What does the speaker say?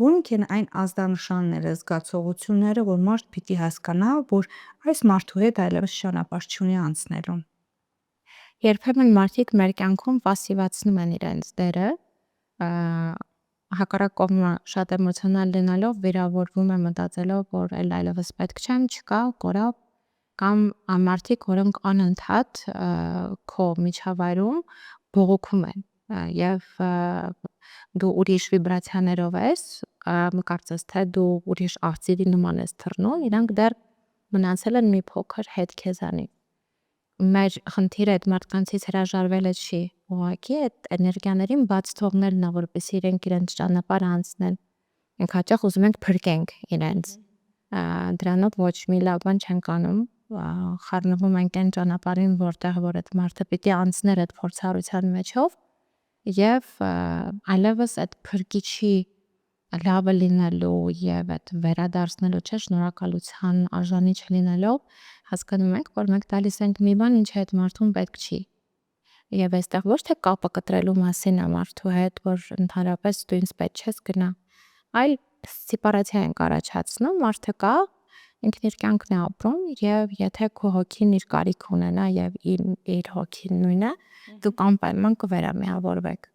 Որոնք են այն ազդանշանները, զգացողությունները, որ մարդ պիտի հասկանա, որ այս մարդու հետ այլևս ճանապարհ չունի անցնելու։ Երբեմն մարդիկ մեր կյանքում պասիվացնում են իրենց դերը, հակառակ կողմը շատ էմոցիոնալ լինելով վիրավորվում է մտածելով, որ այլևս պետք չեմ, չկա, կորավ, կամ մարդիկ, որոնք անընդհատ քո միջավայրում բողոքում են եւ դու ուրիշ վիբրացիաներով ես, կարծես թե դու ուրիշ արծիվի նման ես թռնում, իրանք դեռ մնացել են մի փոքր հետ քեզանի։ Մեր խնդիրը այդ մարդկանցից հրաժարվելը չի, ուղղակի այդ էներգիաներին բաց թողնելն է, որպեսզի իրենք իրենց ճանապարհը անցնեն։ Մենք հաճախ ուզում ենք փրկենք իրենց, դրանով ոչ մի լավ բան չենք անում, խառնվում ենք այն ճանապարհին, որտեղ որ այդ մարդը պիտի անցներ այդ փորձառության մեջով եւ այլևս այդ փրկիչի լավը լինելու եւ այդ վերադարձնելու շնորհակալության արժանի չլինելով հասկանում ենք, որ մենք տալիս ենք մի բան, ինչը այդ մարդուն պետք չի։ Եվ այստեղ ոչ թե կապը կտրելու մասին է մարդու հետ, որ ընդհանրապես դու ինձ պետք չես գնա, այլ սեպարացիա ենք առաջացնում, մարդը կա, ինքն իր կյանքն է ապրում եւ եթե քո հոգին իր կարիք ունենա եւ իր հոգին նույնը, դուք անպայման կվերամիավորվեք։